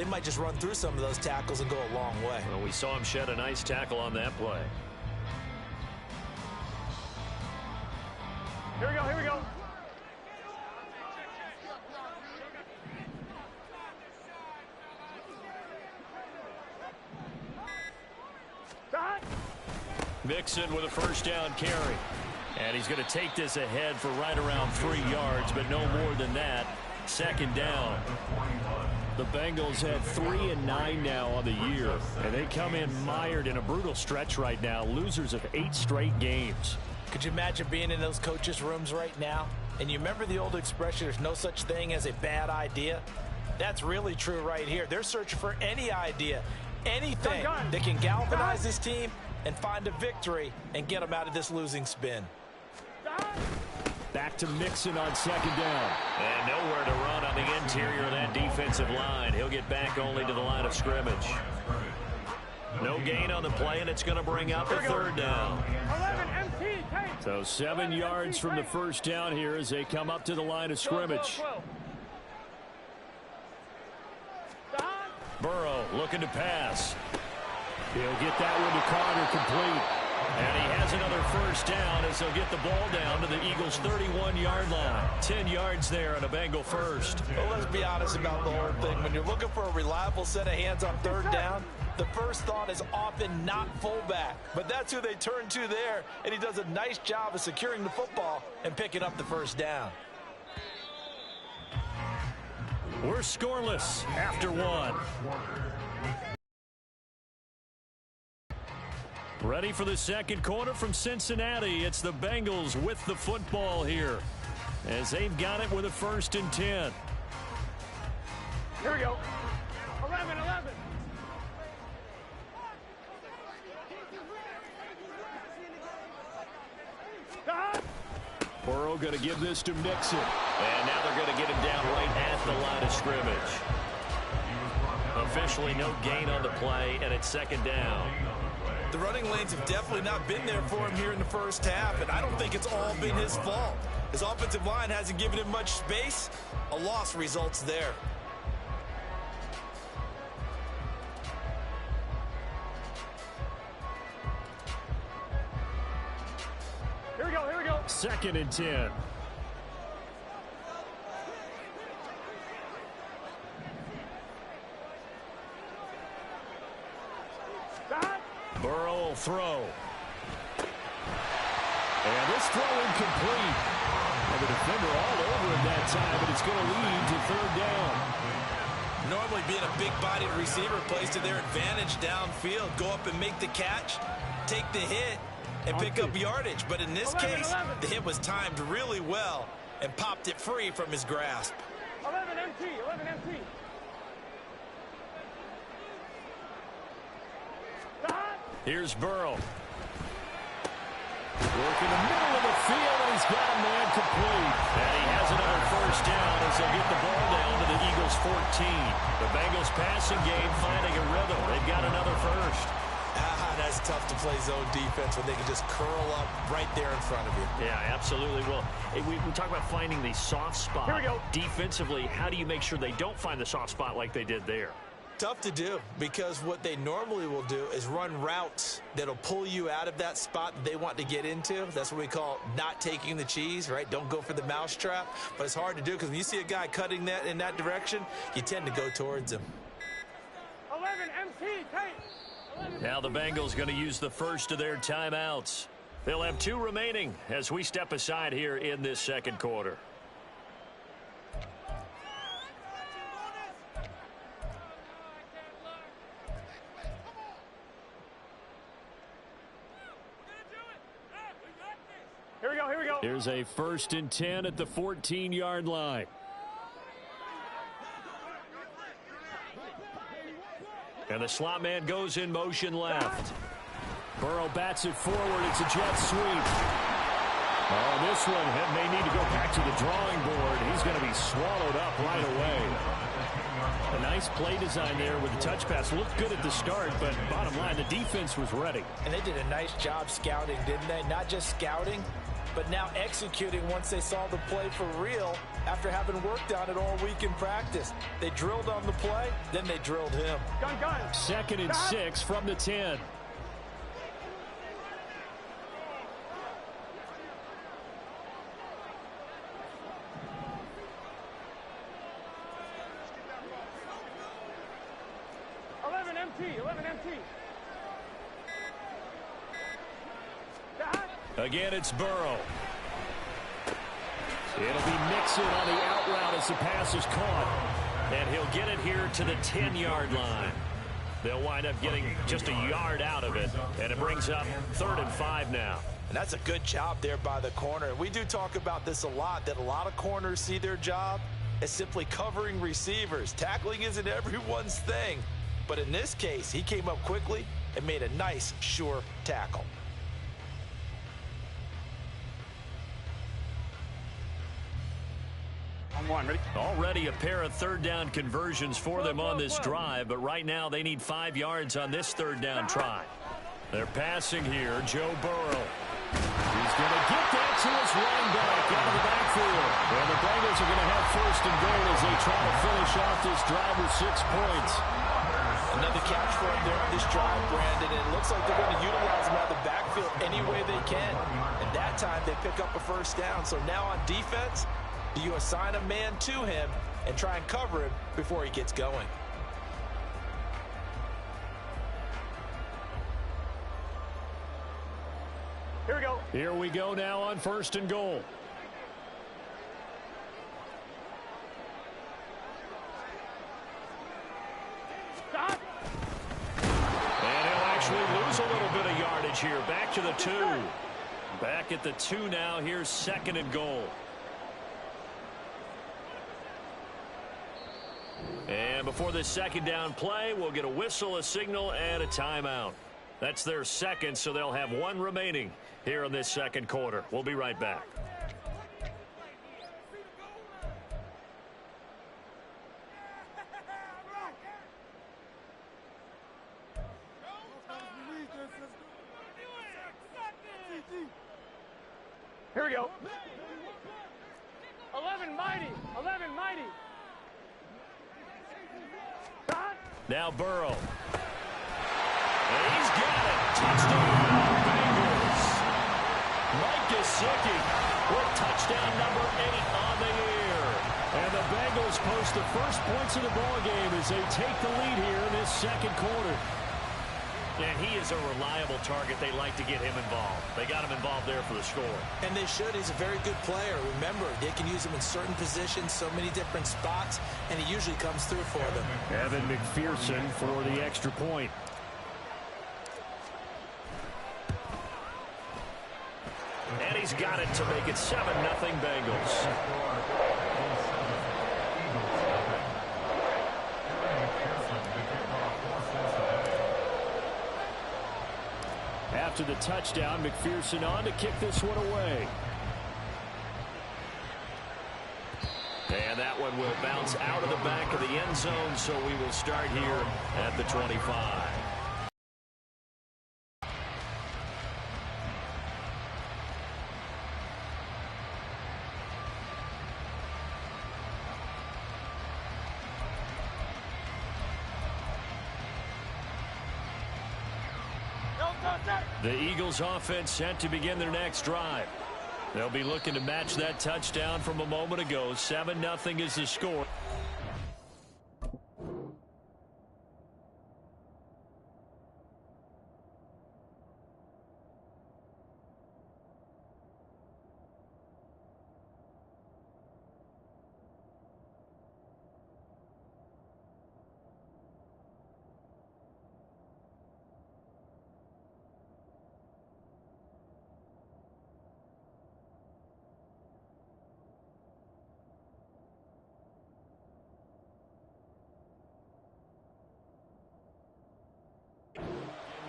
they might just run through some of those tackles and go a long way. Well, we saw him shed a nice tackle on that play. Here we go, here we go. Mixon with a first down carry. And he's going to take this ahead for right around 3 yards, but no more than that. Second down. The Bengals had 3-9 now on the year, and they come in mired in a brutal stretch right now, losers of 8 straight games. Could you imagine being in those coaches' rooms right now? And you remember the old expression, there's no such thing as a bad idea? That's really true right here. They're searching for any idea, anything that can galvanize this team and find a victory and get them out of this losing spin. Back to Mixon on second down. And nowhere to run on the interior of that defensive line. He'll get back only to the line of scrimmage. No gain on the play, and it's going to bring up a third down. So 7 yards from the first down here as they come up to the line of scrimmage. Burrow looking to pass. He'll get that one to Carter complete. And he has another first down as they'll get the ball down to the Eagles' 31-yard line. 10 yards there on a Bengal first. Well, let's be honest about the whole thing. When you're looking for a reliable set of hands on third down, the first thought is often not fullback. But that's who they turn to there, and he does a nice job of securing the football and picking up the first down. We're scoreless after one. Ready for the second quarter from Cincinnati. It's the Bengals with the football here as they've got it with a 1st and 10. Here we go. 11. Burrow going to give this to Mixon. And now they're going to get him down right at the line of scrimmage. Officially no gain on the play, and it's second down. The running lanes have definitely not been there for him here in the first half, and I don't think it's all been his fault. His offensive line hasn't given him much space. A loss results there. Here we go. 2nd and 10. Burrow will throw. And this throw incomplete. And the defender all over him that time, but it's going to lead to third down. Normally being a big-bodied receiver plays to their advantage downfield. Go up and make the catch, take the hit, and pick up yardage. But in this case, the hit was timed really well and popped it free from his grasp. 11 MT. Here's Burrow. Working the middle of the field, and he's got a man complete. And he has another first down as they'll get the ball down to the Eagles' 14. The Bengals passing game finding a rhythm. They've got another first. That's tough to play zone defense when they can just curl up right there in front of you. Yeah, absolutely. Well, we talk about finding the soft spot. Here we go. Defensively, how do you make sure they don't find the soft spot like they did there? Tough to do, because what they normally will do is run routes that'll pull you out of that spot that they want to get into. That's what we call not taking the cheese, right? Don't go for the mousetrap. But it's hard to do because when you see a guy cutting that in that direction, you tend to go towards him. 11 MT, tight. Now the Bengals going to use the first of their timeouts. They'll have 2 remaining as we step aside here in this second quarter. Here we go. Here's a 1st and 10 at the 14-yard line. And the slot man goes in motion left. Burrow bats it forward. It's a jet sweep. Oh, this one may need to go back to the drawing board. He's going to be swallowed up right away. A nice play design there with the touch pass. Looked good at the start, but bottom line, the defense was ready. And they did a nice job scouting, didn't they? Not just scouting, but now executing once they saw the play for real after having worked on it all week in practice. They drilled on the play, then they drilled him. Gun. 2nd and 6 from the 10. Again, it's Burrow. It'll be Mixon on the out route as the pass is caught. And he'll get it here to the 10-yard line. They'll wind up getting just a yard out of it. And it brings up 3rd and 5 now. And that's a good job there by the corner. And we do talk about this a lot, that a lot of corners see their job as simply covering receivers. Tackling isn't everyone's thing. But in this case, he came up quickly and made a nice, sure tackle. Already a pair of 3rd down conversions for them on this drive, but right now they need 5 yards on this 3rd down try. They're passing here, Joe Burrow. He's going to get that to his running back out of the backfield. And the Bengals are going to have 1st and goal as they try to finish off this drive with 6 points. Another catch for him there on this drive, Brandon. And it looks like they're going to utilize him out of the backfield any way they can. And that time they pick up a 1st down. So now on defense, do you assign a man to him and try and cover him before he gets going? Here we go. Here we go now on 1st and goal. Stop. And he'll actually lose a little bit of yardage here. Back to the 2. Back at the 2 now. Here's 2nd and goal. And before this 2nd down play, we'll get a whistle, a signal, and a timeout. That's their 2nd, so they'll have 1 remaining here in this 2nd quarter. We'll be right back. Here we go. 11 mighty. 11 mighty. Now Burrow. And he's got it. Touchdown, Bengals. Mike Gesicki with touchdown number 8 on the year. And the Bengals post the first points of the ball game as they take the lead here in this 2nd quarter. And he is a reliable target. They like to get him involved. They got him involved there for the score. And they should. He's a very good player. Remember, they can use him in certain positions, so many different spots, and he usually comes through for them. Evan McPherson for the extra point. And he's got it to make it 7-0 Bengals. After the touchdown, McPherson on to kick this one away. And that one will bounce out of the back of the end zone, so we will start here at the 25. The Eagles offense set to begin their next drive. They'll be looking to match that touchdown from a moment ago. 7-0 is the score.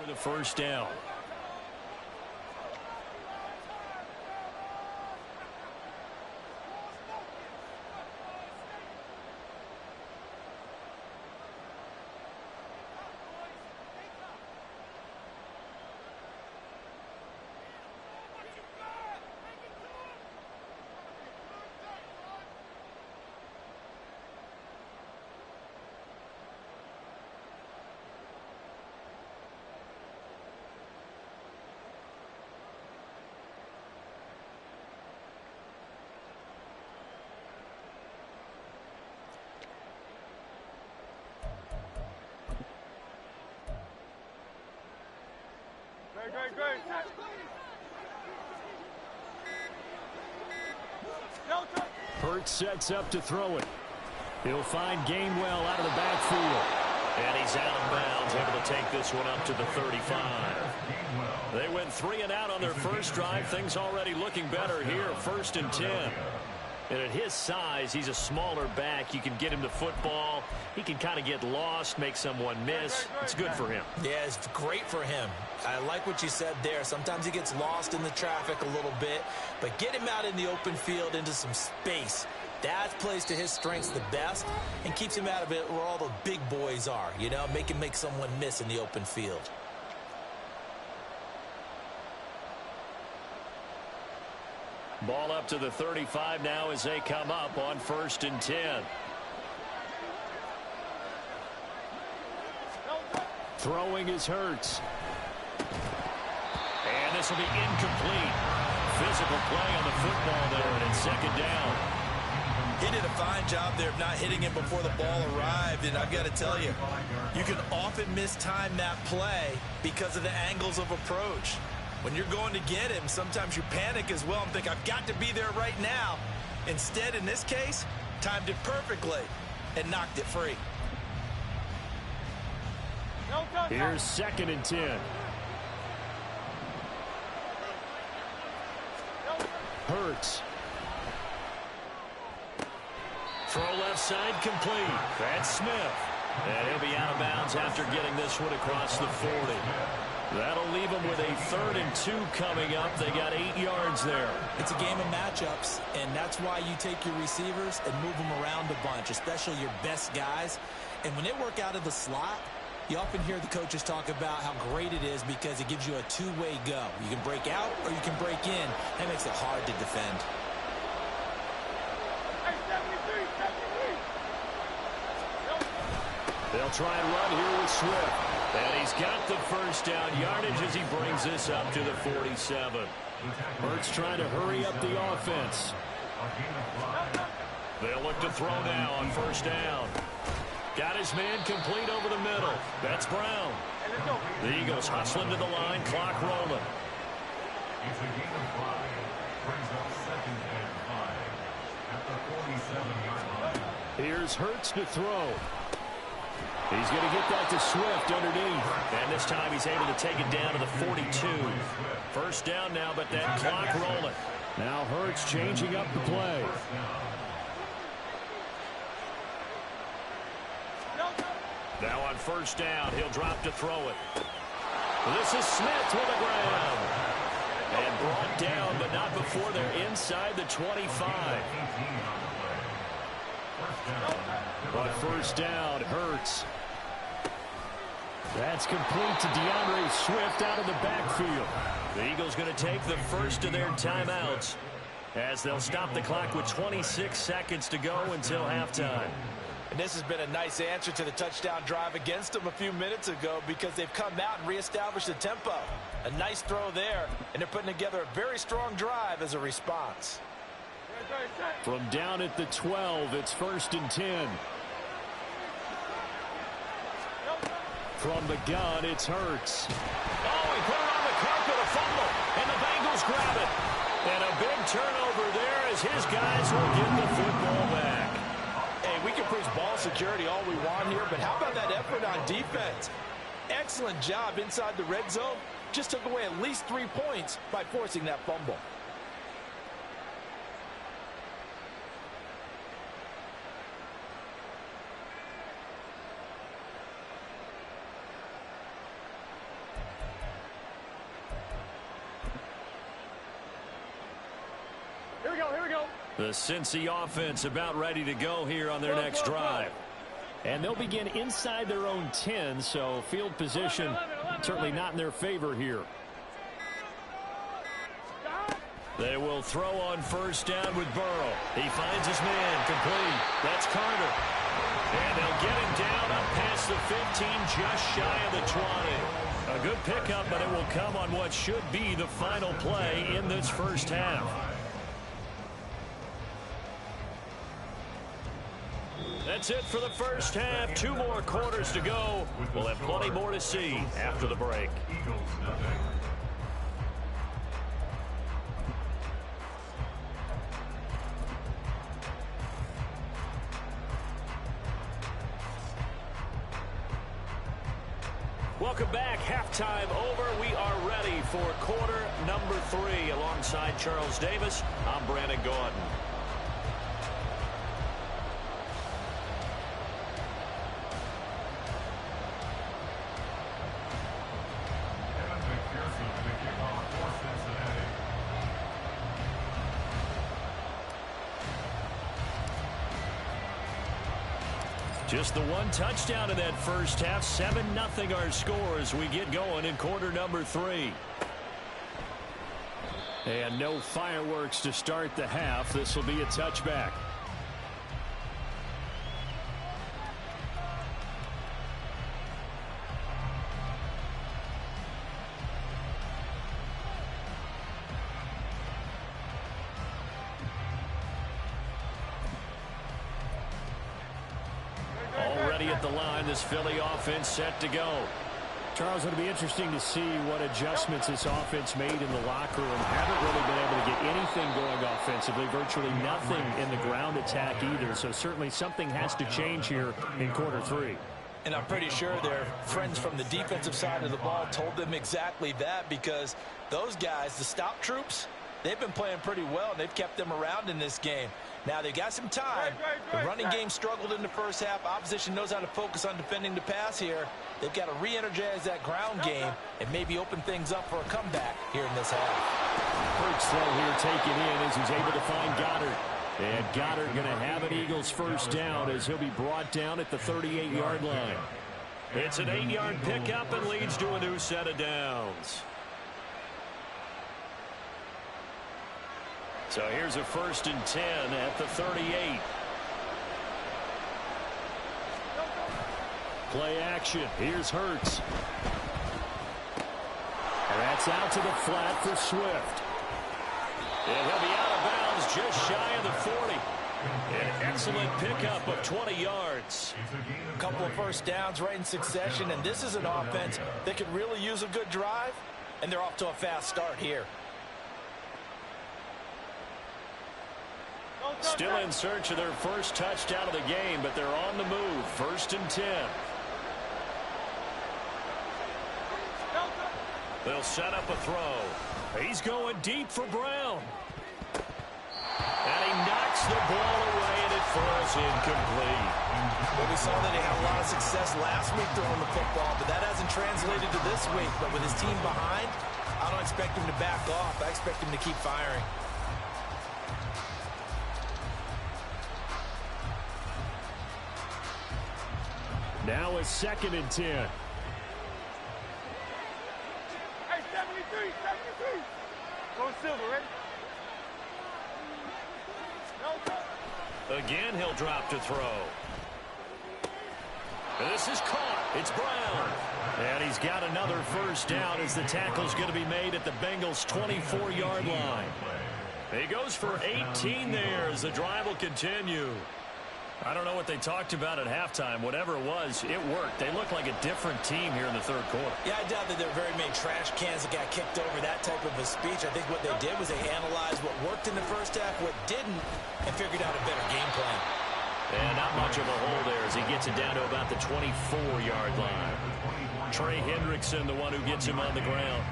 With a 1st down. Hurts sets up to throw it. He'll find Gainwell out of the backfield. And he's out of bounds, able to take this one up to the 35. They went 3 and out on their first drive. Things already looking better here, 1st and 10. And at his size, he's a smaller back. You can get him the football. He can kind of get lost, make someone miss. It's good for him. Yeah, it's great for him. I like what you said there. Sometimes he gets lost in the traffic a little bit, but get him out in the open field into some space. That plays to his strengths the best and keeps him out of it where all the big boys are, you know, make him make someone miss in the open field. Ball up to the 35 now as they come up on 1st and 10. Throwing is Hurts. And this will be incomplete. Physical play on the football there, and it's 2nd down. He did a fine job there of not hitting him before the ball arrived, and I've got to tell you, you can often mistime that play because of the angles of approach. When you're going to get him, sometimes you panic as well and think, I've got to be there right now. Instead, in this case, timed it perfectly and knocked it free. Here's 2nd and 10. Hurts. Throw left side complete. That's Smith. And he'll be out of bounds after getting this one across the 40. That'll leave them with a 3rd and 2 coming up. They got 8 yards there. It's a game of matchups, and that's why you take your receivers and move them around a bunch, especially your best guys. And when they work out of the slot, you often hear the coaches talk about how great it is because it gives you a two-way go. You can break out or you can break in. That makes it hard to defend. They'll try and run here with Swift. And he's got the 1st down yardage as he brings this up to the 47. Hurts trying to hurry up the offense. They'll look to throw now on 1st down. Got his man complete over the middle. That's Brown. The Eagles hustling to the line, clock rolling. Here's Hurts to throw. He's going to get that to Swift underneath. And this time he's able to take it down to the 42. 1st down now, but that clock rolling. Now Hurts changing up the play. Now on 1st down, he'll drop to throw it. This is Smith with a grab. And brought down, but not before they're inside the 25. But 1st down, Hurts. That's complete to DeAndre Swift out of the backfield. The Eagles going to take the 1st of their timeouts as they'll stop the clock with 26 seconds to go until halftime. And this has been a nice answer to the touchdown drive against them a few minutes ago because they've come out and reestablished the tempo. A nice throw there, and they're putting together a very strong drive as a response. From down at the 12, it's 1st and 10. From the gun, it's Hurts. Oh, he put it on the carpet, a fumble, and the Bengals grab it. And a big turnover there as his guys will get the football back. Hey, we can preach ball security all we want here, but how about that effort on defense? Excellent job inside the red zone. Just took away at least 3 points by forcing that fumble. Here we go. The Cincy offense about ready to go here on their next drive. And they'll begin inside their own 10, so field position certainly not in their favor here. They will throw on 1st down with Burrow. He finds his man complete. That's Carter. And they'll get him down up past the 15, just shy of the 20. A good pickup, but it will come on what should be the final play in this 1st half. That's it for the 1st half. 2 more quarters to go. We'll have plenty more to see after the break. Welcome back. Halftime over. We are ready for quarter number 3. Alongside Charles Davis, I'm Brandon Gaudin. Just the one touchdown in that first half. 7-0 our score as we get going in quarter number 3. And no fireworks to start the half. This will be a touchback. Already at the line, this Philly offense set to go. Charles, it'll be interesting to see what adjustments this offense made in the locker room. Haven't really been able to get anything going offensively, virtually nothing in the ground attack either. So certainly something has to change here in quarter 3. And I'm pretty sure their friends from the defensive side of the ball told them exactly that, because those guys, the stop troops, they've been playing pretty well, and they've kept them around in this game. Now, they got some time. The running game struggled in the first half. Opposition knows how to focus on defending the pass here. They've got to re-energize that ground game and maybe open things up for a comeback here in this half. Hurts throw here taken in as he's able to find Goddard. And Goddard going to have an Eagles first down as he'll be brought down at the 38-yard line. It's an 8-yard pickup and leads to a new set of downs. So here's a 1st and 10 at the 38. Play action. Here's Hurts. And that's out to the flat for Swift. And he'll be out of bounds just shy of the 40. An excellent pickup of 20 yards. A couple of first downs right in succession, and this is an offense that could really use a good drive, and they're off to a fast start here. Still in search of their first touchdown of the game, but they're on the move. 1st and 10. They'll set up a throw. He's going deep for Brown. And he knocks the ball away, and it falls incomplete. Well, we saw that he had a lot of success last week throwing the football, but that hasn't translated to this week. But with his team behind, I don't expect him to back off. I expect him to keep firing. Now it's 2nd and 10. Hey, 73. Go Silver, ready? Again, he'll drop to throw. This is caught. It's Brown. And he's got another first down as the tackle's going to be made at the Bengals' 24-yard line. He goes for 18 there as the drive will continue. I don't know what they talked about at halftime. Whatever it was, it worked. They look like a different team here in the third quarter. Yeah, I doubt that there were very many trash cans that got kicked over, that type of a speech. I think what they did was they analyzed what worked in the first half, what didn't, and figured out a better game plan. And not much of a hole there as he gets it down to about the 24-yard line. Trey Hendrickson, the one who gets him on the ground.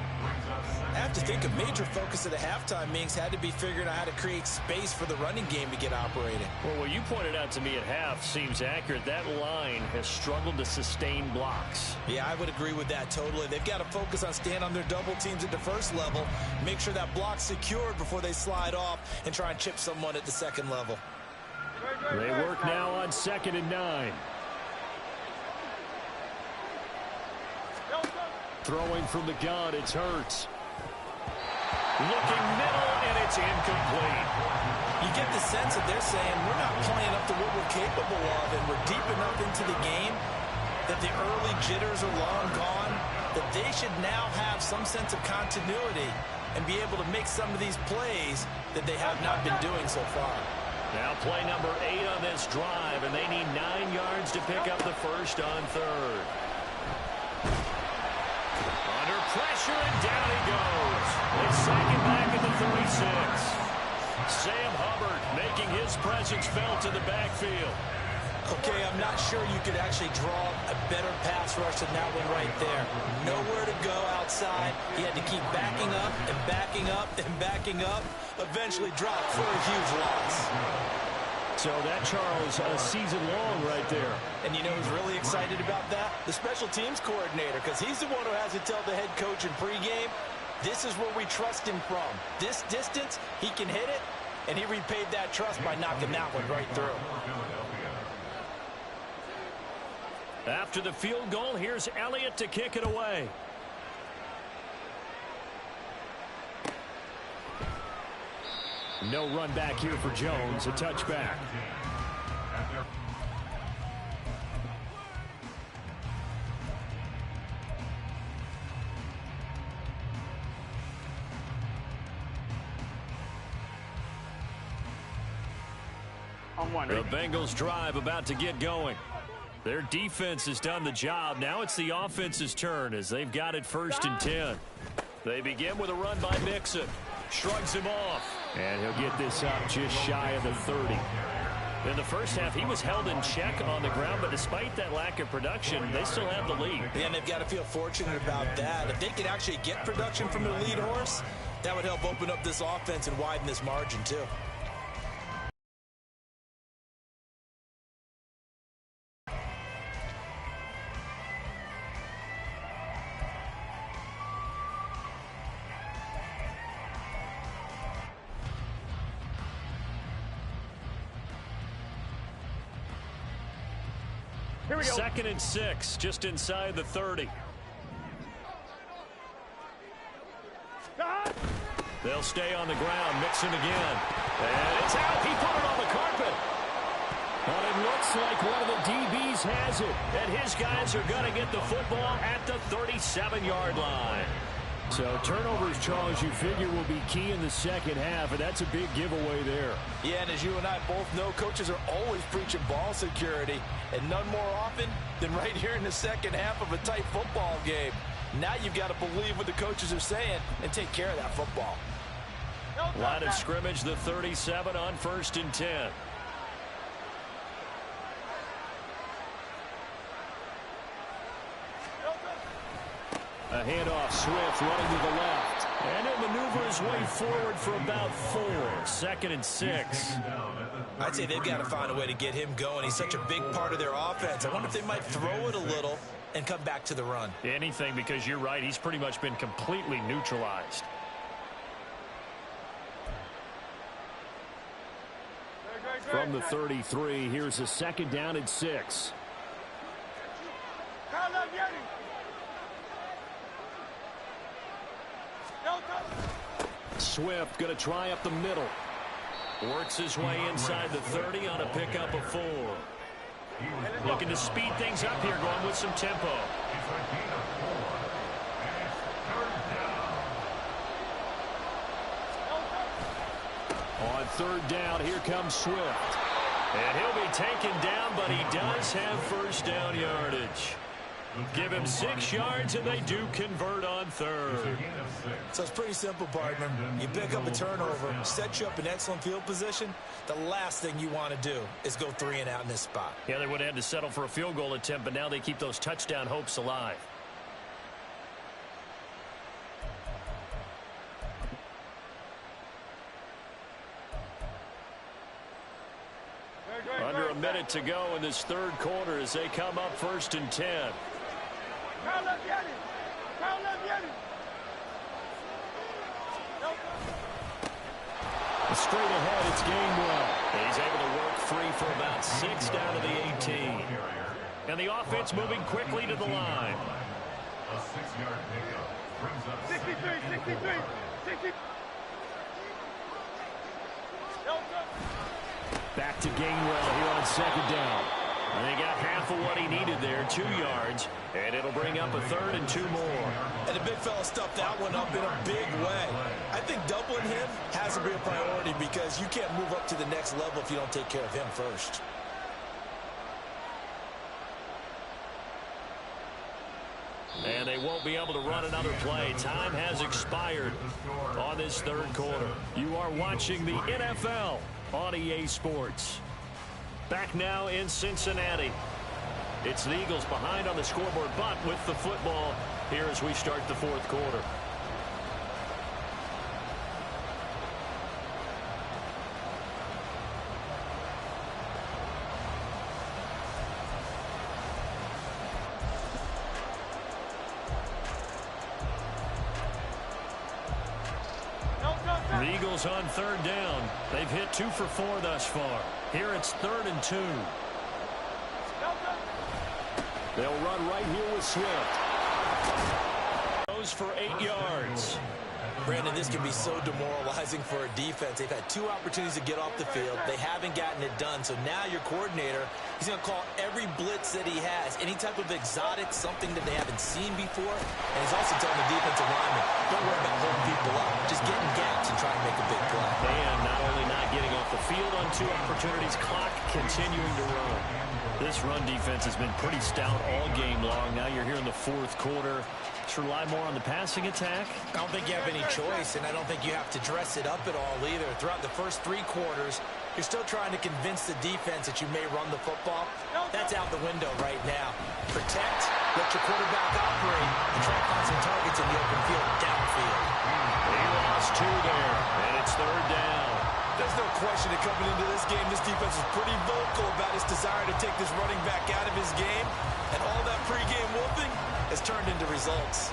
I have to think a major focus of the halftime meetings had to be figuring out how to create space for the running game to get operating. Well, what you pointed out to me at half seems accurate. That line has struggled to sustain blocks. Yeah, I would agree with that totally. They've got to focus on staying on their double teams at the first level, make sure that block's secured before they slide off and try and chip someone at the second level. They work now on 2nd and 9. Throwing from the gun, it's Hurts. Looking middle, and it's incomplete. You get the sense that they're saying we're not playing up to what we're capable of, and we're deep enough into the game that the early jitters are long gone, that they should now have some sense of continuity and be able to make some of these plays that they have not been doing so far. Now play number 8 on this drive, and they need 9 yards to pick up the first on 3rd. Under pressure, and down he goes. They sack him back at the 36. Sam Hubbard making his presence felt in the backfield. Okay, I'm not sure you could actually draw a better pass rush than that one right there. Nowhere to go outside. He had to keep backing up and backing up and backing up. Eventually dropped for a huge loss. So that, Charles, a season long right there. And you know who's really excited about that? The special teams coordinator, because he's the one who has to tell the head coach in pregame, this is where we trust him from. This distance, he can hit it, and he repaid that trust by knocking that one right through. After the field goal, here's Elliott to kick it away. No run back here for Jones, a touchback. The Bengals drive about to get going. Their defense has done the job. Now it's the offense's turn as they've got it 1st and 10. They begin with a run by Mixon. Shrugs him off. And he'll get this up just shy of the 30. In the first half, he was held in check on the ground, but despite that lack of production, they still have the lead. Yeah, and they've got to feel fortunate about that. If they could actually get production from their lead horse, that would help open up this offense and widen this margin too. Here we go. 2nd and 6, just inside the 30. They'll stay on the ground. Mixon again. And it's out. He put it on the carpet. But it looks like one of the DBs has it. And his guys are going to get the football at the 37-yard line. So turnovers, Charles, you figure will be key in the second half, and that's a big giveaway there. Yeah, and as you and I both know, coaches are always preaching ball security, and none more often than right here in the second half of a tight football game. Now you've got to believe what the coaches are saying and take care of that football. Line of scrimmage, the 37 on 1st and 10. A handoff, Swift running to the left. And he'll maneuver his way forward for about 4. 2nd and 6. I'd say they've got to find a way to get him going. He's such a big part of their offense. I wonder if they might throw it a little and come back to the run. Anything, because you're right. He's pretty much been completely neutralized. From the 33, here's a 2nd down and 6. Swift going to try up the middle. Works his way inside the 30 on a pickup of 4. Looking to speed things up here, going with some tempo. On 3rd down, here comes Swift. And he'll be taken down, but he does have 1st down yardage. Give him 6 yards, and they do convert on 3rd. So it's pretty simple, partner. You pick up a turnover, set you up in excellent field position. The last thing you want to do is go 3 and out in this spot. Yeah, they would have had to settle for a field goal attempt, but now they keep those touchdown hopes alive. Under a minute to go in this 3rd quarter as they come up 1st and 10. Straight ahead, it's Gainwell. He's able to work free for about 6 down to the 18. And the offense moving quickly to the line. A 6-yard pickup brings up 63. Back to Gainwell here on 2nd down. And they got half of what he needed there, 2 yards. And it'll bring up a 3rd and 2 more. And the big fella stuffed that one up in a big way. I think doubling him has to be a priority because you can't move up to the next level if you don't take care of him first. And they won't be able to run another play. Time has expired on this 3rd quarter. You are watching the NFL on EA Sports. Back now in Cincinnati. It's the Eagles behind on the scoreboard, but with the football here as we start the fourth quarter. The Eagles on third down. They've hit 2 for 4 thus far. Here it's 3rd and 2. They'll run right here with Swift. Goes for 8 yards. Brandon, this can be so demoralizing for a defense. They've had 2 opportunities to get off the field. They haven't gotten it done. So now your coordinator, he's going to call every blitz that he has, any type of exotic, something that they haven't seen before. And he's also telling the defensive lineman, don't worry about holding people up. Just get in gaps and try to make a big play. And not only not getting off the field on 2 opportunities, clock continuing to run. This run defense has been pretty stout all game long. Now you're here in the fourth quarter. Just rely more on the passing attack. I don't think you have any choice, and I don't think you have to dress it up at all either. Throughout the first 3 quarters, you're still trying to convince the defense that you may run the football. That's out the window right now. Protect, let your quarterback operate, and try to find some targets in the open field downfield. He lost 2 there, and it's 3rd down. There's no question that coming into this game, this defense is pretty vocal about its desire to take this running back out of his game, and all that pregame whooping has turned into results.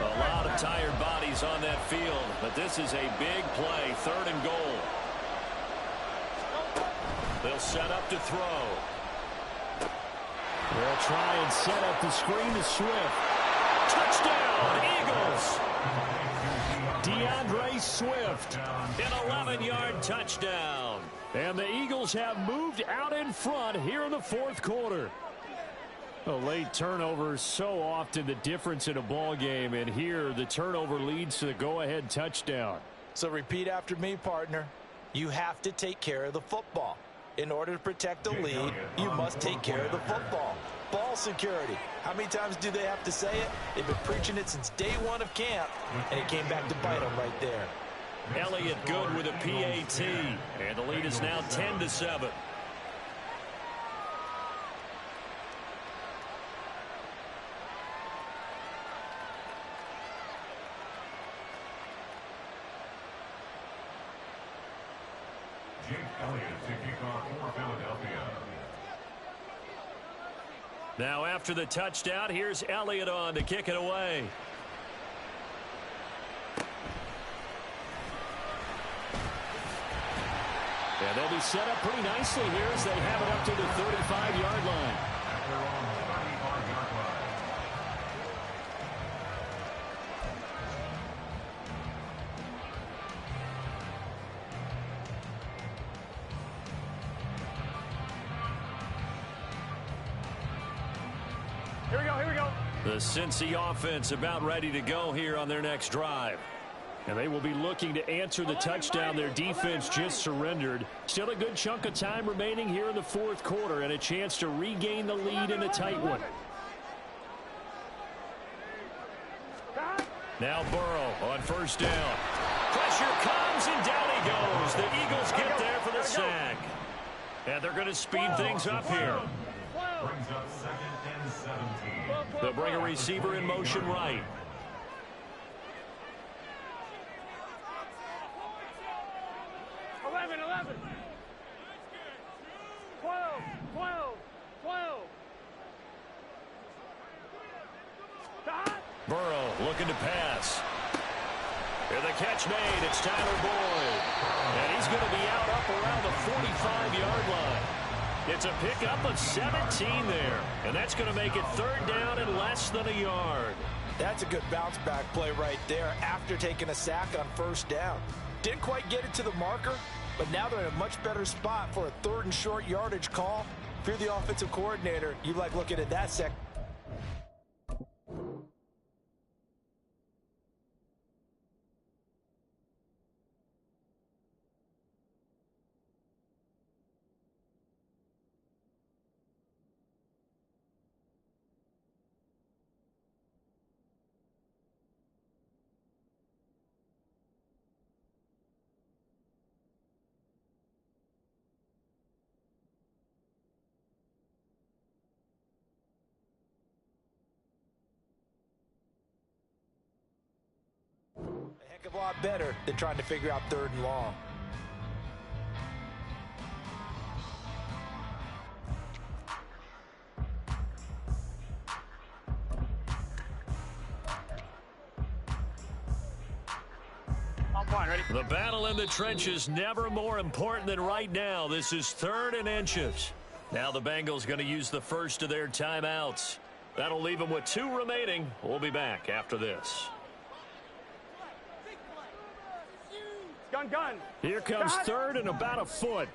A lot of tired bodies on that field, but this is a big play, 3rd and goal. They'll set up to throw. They'll try and set up the screen to Swift. Touchdown, Eagles! DeAndre Swift, an 11-yard touchdown. And the Eagles have moved out in front here in the fourth quarter. A late turnover, so often the difference in a ball game, and here the turnover leads to the go-ahead touchdown. So repeat after me, partner. You have to take care of the football. In order to protect the lead, you must take care of the football. Ball security. How many times do they have to say it? They've been preaching it since day 1 of camp, and it came back to bite them right there. Elliott good with a PAT, and the lead is now 10-7. Jake Elliott to kick off for Philadelphia. Now after the touchdown, here's Elliott on to kick it away. And they'll be set up pretty nicely here as they have it up to the 35-yard line. At their own 35-yard line. Here we go. The Cincy offense about ready to go here on their next drive. And they will be looking to answer the touchdown their defense just surrendered. Still a good chunk of time remaining here in the fourth quarter and a chance to regain the lead in a tight one. Now Burrow on first down. Pressure comes and down he goes. The Eagles get there for the sack. And they're going to speed things up here. Brings up 2nd and 17. They'll bring a receiver in motion right. Burrow looking to pass. And the catch made. It's Tyler Boyd. And he's going to be out up around the 45-yard line. It's a pickup of 17 there. And that's going to make it 3rd down and less than a yard. That's a good bounce back play right there after taking a sack on first down. Didn't quite get it to the marker, but now they're in a much better spot for a 3rd and short yardage call. If you're the offensive coordinator, you like looking at that second. heck of a lot better than trying to figure out 3rd and long. The battle in the trenches never more important than right now. This is 3rd and inches. Now the Bengals going to use the first of their timeouts. That'll leave them with 2 remaining. We'll be back after this. Gun. Here comes 3rd and about a foot.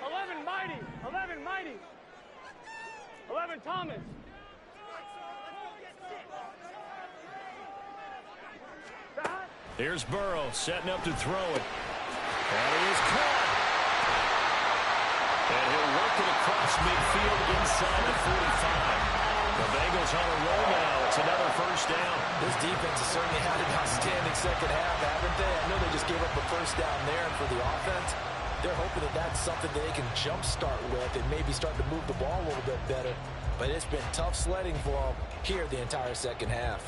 11 Mighty. 11 Thomas. Here's Burrow setting up to throw it. And he is caught. And he'll work it across midfield inside the 45. The Bengals on a roll now. It's another first down. This defense has certainly had an outstanding second half, haven't they? I know they just gave up a first down there, and for the offense, they're hoping that that's something that they can jumpstart with and maybe start to move the ball a little bit better. But it's been tough sledding for them here the entire second half.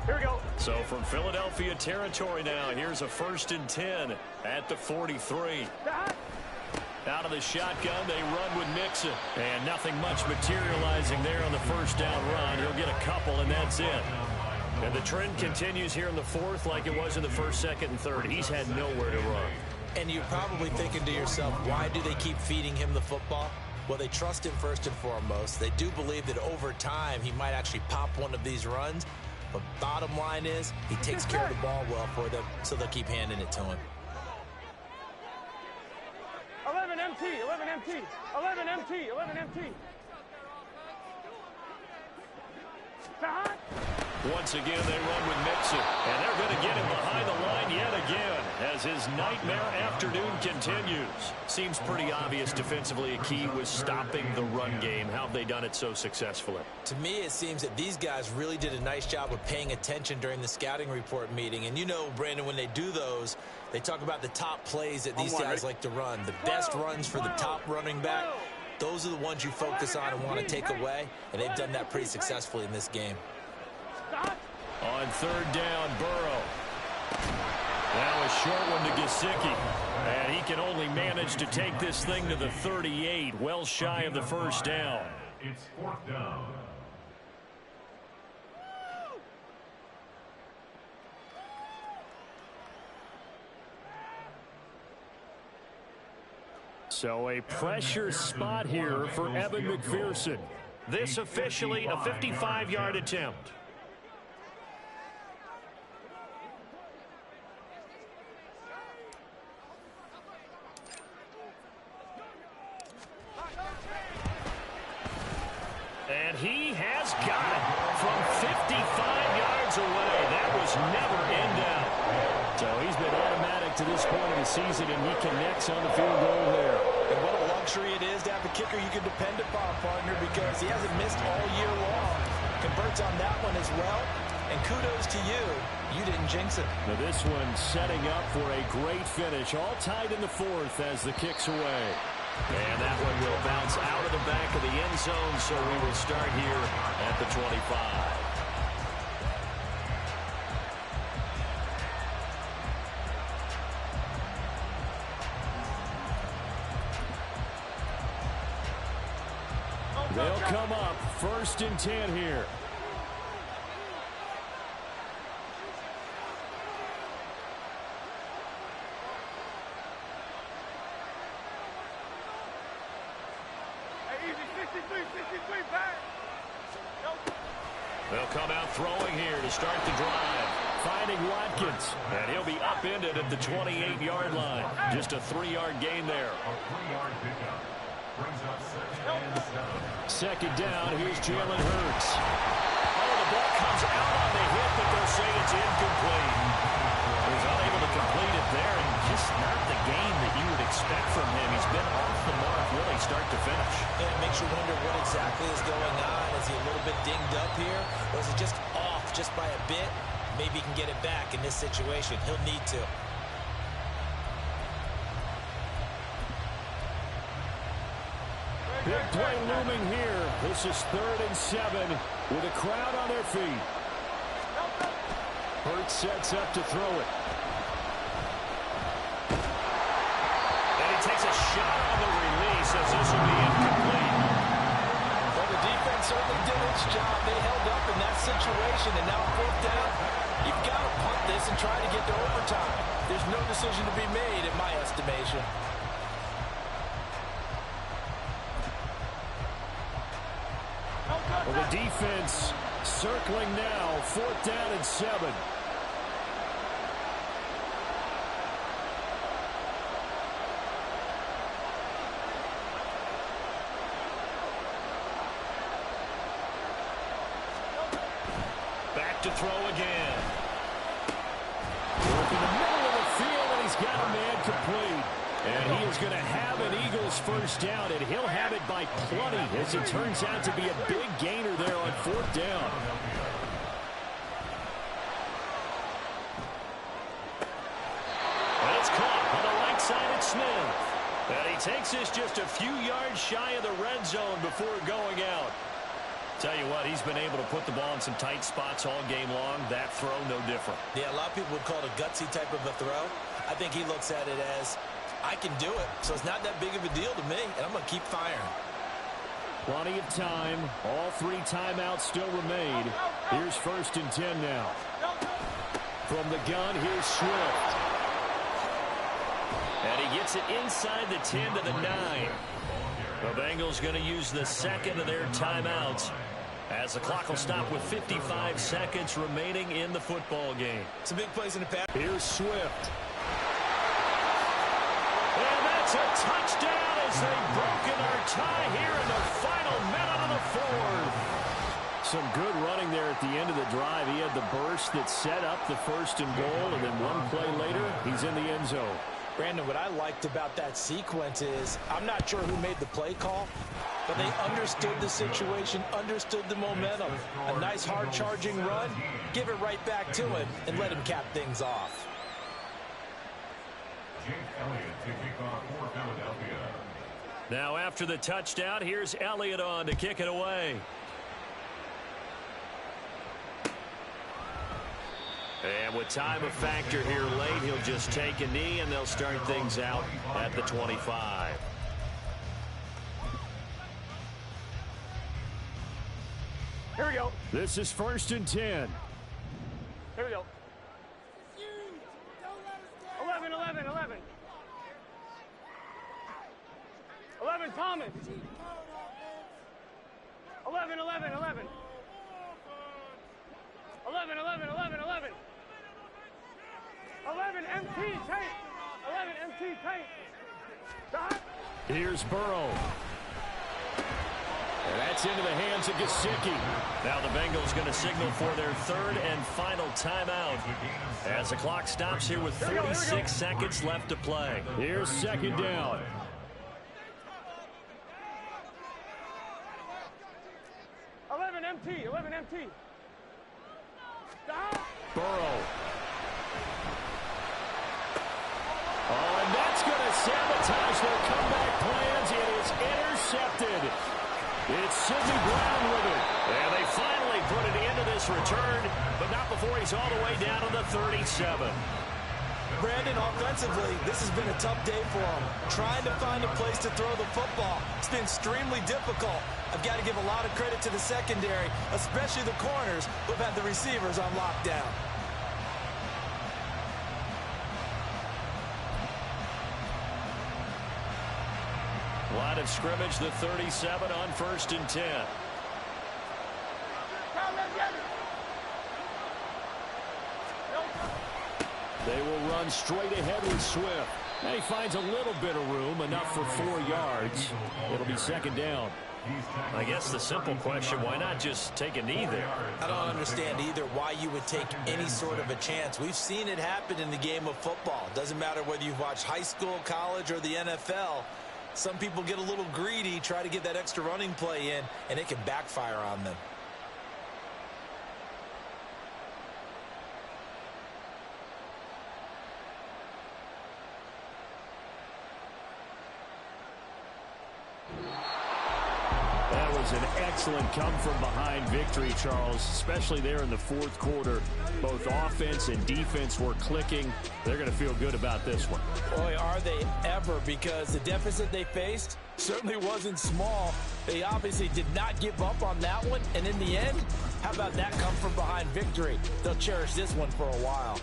Here we go. So from Philadelphia territory now, here's a 1st and 10 at the 43. Out of the shotgun, they run with Mixon. And nothing much materializing there on the first down run. He'll get a couple, and that's it. And the trend continues here in the 4th like it was in the 1st, 2nd, and 3rd. He's had nowhere to run. And you're probably thinking to yourself, why do they keep feeding him the football? Well, they trust him first and foremost. They do believe that over time he might actually pop one of these runs. But bottom line is, he takes care of the ball well for them, so they'll keep handing it to him. 11 MT. Once again, they run with Mixon. And they're going to get him behind the line yet again as his nightmare afternoon continues. Seems pretty obvious defensively a key was stopping the run game. How have they done it so successfully? To me, it seems that these guys really did a nice job of paying attention during the scouting report meeting. And you know, Brandon, when they do those, they talk about the top plays that these guys like to run. The best runs for the top running back. Those are the ones you focus on and want to take away. And they've done that pretty successfully in this game. On 3rd down, Burrow. Now a short one to Gesicki. And he can only manage to take this thing to the 38, well shy of the first down. It's 4th down. So a pressure spot here for Evan McPherson. This officially a 55-yard attempt. And he has got it from 55 yards away. That was never in doubt. So he's been automatic to this point of the season, and he connects on the field goal there. And what a luxury it is to have a kicker you can depend upon, partner, because he hasn't missed all year long. Converts on that one as well. And kudos to you. You didn't jinx it. Now this one setting up for a great finish. All tied in the 4th as the kick's away. And that one will bounce out of the back of the end zone, so we will start here at the 25. They'll come up 1st and 10 here. They'll come out throwing here to start the drive. Finding Watkins. And he'll be upended at the 28-yard line. Just a 3-yard gain there. A 3-yard pickup brings up 2nd and 7. 2nd down. Here's Jalen Hurts. Oh, the ball comes out on the hit, but they'll say it's incomplete. He was unable to complete it there, and just not the game that you would expect from him. He's been off the mark really start to finish. And it makes you wonder what exactly is going on. Is he a little bit dinged up here? Or is it just off just by a bit? Maybe he can get it back in this situation. He'll need to. Big play looming here. This is 3rd and 7 with a crowd on their feet. Hurts sets up to throw it. And he takes a shot on the release as this will be incomplete. Well, the defense certainly did its job. They held up in that situation, and now 4th down. You've got to punt this and try to get to overtime. There's no decision to be made in my estimation. Well, the defense circling now. 4th down and 7. Back to throw again. Work in the middle of the field, and he's got a man complete. And he is going to have an Eagles 1st down, and he'll have it by plenty, as it turns out to be a big gainer there on 4th down. And it's caught on the right side at Smith. And he takes this just a few yards shy of the red zone before going out. Tell you what, he's been able to put the ball in some tight spots all game long. That throw, no different. Yeah, a lot of people would call it a gutsy type of a throw. I think he looks at it as, I can do it, so it's not that big of a deal to me, and I'm going to keep firing. Plenty of time. All 3 timeouts still remain. Here's 1st and 10 now. From the gun, here's Swift. And he gets it inside the 10 to the 9. The Bengals going to use the 2nd of their timeouts as the clock will stop with 55 seconds remaining in the football game. Some big plays in the pass. Here's Swift. And that's a touchdown as they've broken our tie here in the final minute of the 4th. Some good running there at the end of the drive. He had the burst that set up the 1st and goal, and then one play later, he's in the end zone. Brandon, what I liked about that sequence is, I'm not sure who made the play call, but they understood the situation, understood the momentum. A nice hard-charging run, give it right back to him, and let him cap things off. Now after the touchdown, here's Elliott on to kick it away. And with time a factor here late, he'll just take a knee, and they'll start things out at the 25. Here we go. This is 1st and 10. Here we go. 11, 11, 11. 11, Thomas. 11, 11, 11. 11, 11, 11, 11. 11, MT, tank. 11, MT, tank. Stop. Here's Burrow. And that's into the hands of Gesicki. Now the Bengals going to signal for their 3rd and final timeout as the clock stops here with 46 seconds left to play. Here's 2nd down. MT, 11 MT. Stop. Burrow. Oh, and that's going to sabotage their comeback plans. It is intercepted. It's Sidney Brown with it. And they finally put an end to this return, but not before he's all the way down to the 37. Brandon, offensively, this has been a tough day for him. Trying to find a place to throw the football. It's been extremely difficult. I've got to give a lot of credit to the secondary, especially the corners who've had the receivers on lockdown. Line of scrimmage, the 37 on 1st and 10. They will run straight ahead with Swift. And he finds a little bit of room, enough for 4 yards. It'll be 2nd down. I guess the simple question, why not just take a knee there? I don't understand either why you would take any sort of a chance. We've seen it happen in the game of football. Doesn't matter whether you've watched high school, college, or the NFL. Some people get a little greedy, try to get that extra running play in, and it can backfire on them. That was an excellent come-from-behind victory, Charles, especially there in the fourth quarter. Both offense and defense were clicking. They're going to feel good about this one. Boy, are they ever, because the deficit they faced certainly wasn't small. They obviously did not give up on that one, and in the end, how about that come-from-behind victory? They'll cherish this one for a while.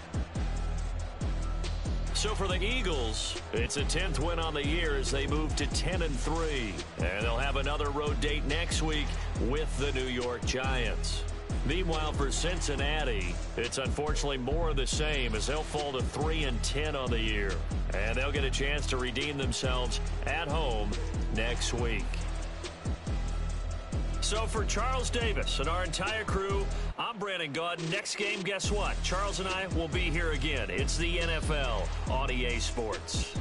So for the Eagles, it's a 10th win on the year as they move to 10-3. And they'll have another road date next week with the New York Giants. Meanwhile, for Cincinnati, it's unfortunately more of the same as they'll fall to 3-10 on the year. And they'll get a chance to redeem themselves at home next week. So for Charles Davis and our entire crew, I'm Brandon Gaudin. Next game, guess what? Charles and I will be here again. It's the NFL on EA Sports.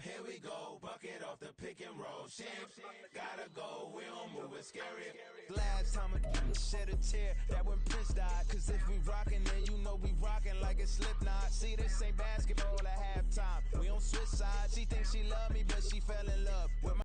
Here we go, bucket off the pick and roll. Champs, gotta go, we don't move it scary. Last time I shed a tear, that when Prince died. Cause if we rockin', then you know we rockin' like a Slipknot. See, this ain't basketball at halftime. We on switch sides. She thinks she love me, but she fell in love